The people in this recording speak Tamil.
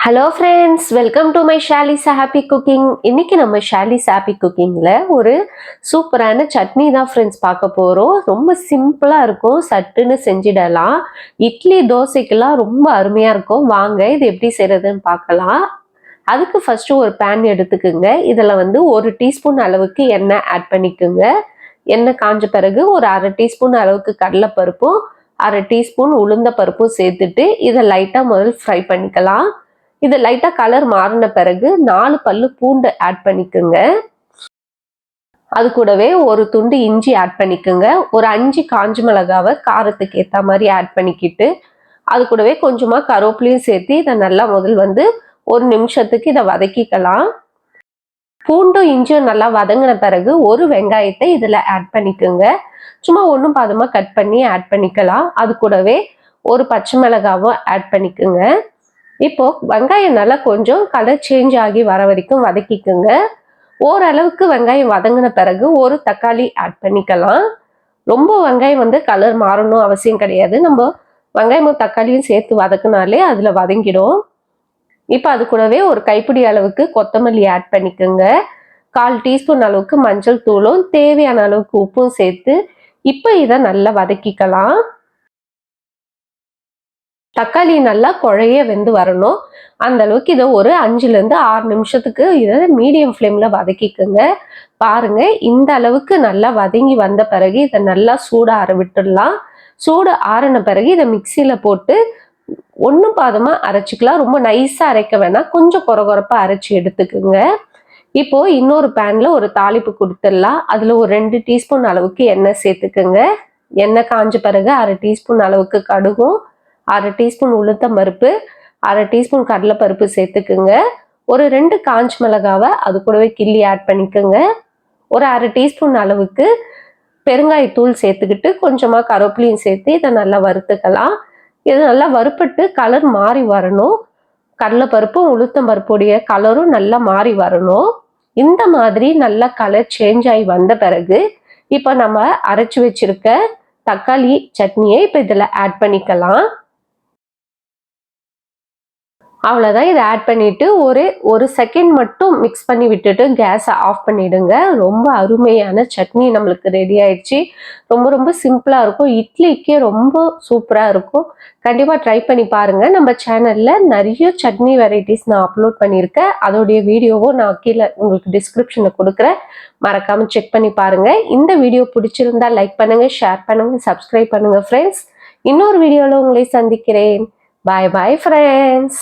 Hello friends, welcome to my Shali's happy cooking. இன்னைக்கு நம்ம ஷாலிஸ் ஹாப்பி குக்கிங்கில் ஒரு சூப்பரான சட்னி தான் ஃப்ரெண்ட்ஸ் பார்க்க போகிறோம். ரொம்ப சிம்பிளாக இருக்கும், சட்டுன்னு செஞ்சிடலாம். இட்லி தோசைக்கெல்லாம் ரொம்ப அருமையாக இருக்கும். வாங்க இது எப்படி செய்கிறதுன்னு பார்க்கலாம். அதுக்கு ஃபஸ்ட்டு ஒரு பேன் எடுத்துக்குங்க. இதில் ஒரு டீஸ்பூன் அளவுக்கு எண்ணெய் ஆட் பண்ணிக்கோங்க. எண்ணெய் காஞ்ச பிறகு ஒரு அரை டீஸ்பூன் அளவுக்கு கடலைப்பருப்பும் அரை டீஸ்பூன் உளுந்த பருப்பும் சேர்த்துட்டு இதை லைட்டாக முதல் ஃப்ரை பண்ணிக்கலாம். இது லைட்டா கலர் மாறின பிறகு 4 பல்லு பூண்டு ஆட் பண்ணிக்கோங்க. அது கூடவே ஒரு துண்டு இஞ்சி ஆட் பண்ணிக்கோங்க. ஒரு 5 காஞ்ச மிளகாவை காரத்துக்கு ஏற்ற மாதிரி ஆட் பண்ணிக்கிட்டு அது கூடவே கொஞ்சமா கருவேப்பிலையும் சேர்த்து இதை நல்லா முதல் ஒரு நிமிஷத்துக்கு இதை வதக்கிக்கலாம். பூண்டும் இஞ்சியும் நல்லா வதங்கின பிறகு ஒரு வெங்காயத்தை இதில் ஆட் பண்ணிக்கோங்க. சும்மா ஒன்றும் பாதமாக கட் பண்ணி ஆட் பண்ணிக்கலாம். அது கூடவே ஒரு பச்சை மிளகாவும் ஆட் பண்ணிக்கோங்க. இப்போ வெங்காயம் நல்லா கொஞ்சம் கலர் சேஞ்ச் ஆகி வர வரைக்கும் வதக்கிக்கோங்க. ஓரளவுக்கு வெங்காயம் வதங்கின பிறகு ஒரு தக்காளி ஆட் பண்ணிக்கலாம். ரொம்ப வெங்காயம் கலர் மாறணும் அவசியம் கிடையாது. நம்ம வெங்காயமும் தக்காளியும் சேர்த்து வதக்கினாலே அதில் வதங்கிடும். இப்போ அது கூடவே ஒரு கைப்பிடி அளவுக்கு கொத்தமல்லி ஆட் பண்ணிக்கோங்க. 1/4 டீஸ்பூன் அளவுக்கு மஞ்சள் தூளும் தேவையான அளவுக்கு உப்பும் சேர்த்து இப்போ இதை நல்லா வதக்கிக்கலாம். தக்காளி நல்லா குழைய வெந்து வரணும். அந்த அளவுக்கு இதை ஒரு 5லேருந்து 6 நிமிஷத்துக்கு இதை மீடியம் ஃப்ளேமில் வதக்கிக்கோங்க. பாருங்க, இந்த அளவுக்கு நல்லா வதங்கி வந்த பிறகு இதை நல்லா சூட ஆற விட்டுடலாம். சூடு ஆறின பிறகு இதை மிக்சியில் போட்டு ஒன்றும் பாதமாக அரைச்சிக்கலாம். ரொம்ப நைஸாக அரைக்க வேணாம், கொஞ்சம் கொரகொரப்பாக அரைச்சி எடுத்துக்குங்க. இப்போ இன்னொரு பேனில் ஒரு தாளிப்பு கொடுத்துடலாம். அதில் ஒரு 2 டீஸ்பூன் அளவுக்கு எண்ணெய் சேர்த்துக்குங்க. எண்ணெய் காஞ்ச பிறகு அரை டீஸ்பூன் அளவுக்கு கடுகும் அரை டீஸ்பூன் உளுத்தம் பருப்பு அரை டீஸ்பூன் கடலைப்பருப்பு சேர்த்துக்குங்க. ஒரு 2 காஞ்ச மிளகாவை அது கூடவே கிள்ளி ஆட் பண்ணிக்கோங்க. ஒரு அரை டீஸ்பூன் அளவுக்கு பெருங்காயத்தூள் சேர்த்துக்கிட்டு கொஞ்சமாக கருவேப்பிலையும் சேர்த்து இதை நல்லா வறுத்துக்கலாம். இது நல்லா வறுப்பட்டு கலர் மாறி வரணும். கடலைப்பருப்பும் உளுத்தம் பருப்புடைய கலரும் நல்லா மாறி வரணும். இந்த மாதிரி நல்லா கலர் சேஞ்ச் ஆகி வந்த பிறகு இப்போ நம்ம அரைச்சி வச்சிருக்க தக்காளி சட்னியை இப்போ இதில் ஆட் பண்ணிக்கலாம். அவ்வளோதான். இதை ஆட் பண்ணிவிட்டு ஒரு செகண்ட் மட்டும் மிக்ஸ் பண்ணி விட்டுட்டு கேஸை ஆஃப் பண்ணிவிடுங்க. ரொம்ப அருமையான சட்னி நம்மளுக்கு ரெடி ஆயிடுச்சு. ரொம்ப ரொம்ப சிம்பிளாக இருக்கும். இட்லிக்கு ரொம்ப சூப்பராக இருக்கும். கண்டிப்பாக ட்ரை பண்ணி பாருங்கள். நம்ம சேனலில் நிறைய சட்னி வெரைட்டிஸ் நான் அப்லோட் பண்ணியிருக்கேன். அதோடைய வீடியோவும் நான் கீழே உங்களுக்கு டிஸ்கிரிப்ஷனில் கொடுக்குறேன். மறக்காமல் செக் பண்ணி பாருங்கள். இந்த வீடியோ பிடிச்சிருந்தா லைக் பண்ணுங்கள், ஷேர் பண்ணுங்கள், சப்ஸ்கிரைப் பண்ணுங்கள் ஃப்ரெண்ட்ஸ். இன்னொரு வீடியோவில் உங்களை சந்திக்கிறேன். பாய் பாய் ஃப்ரெண்ட்ஸ்.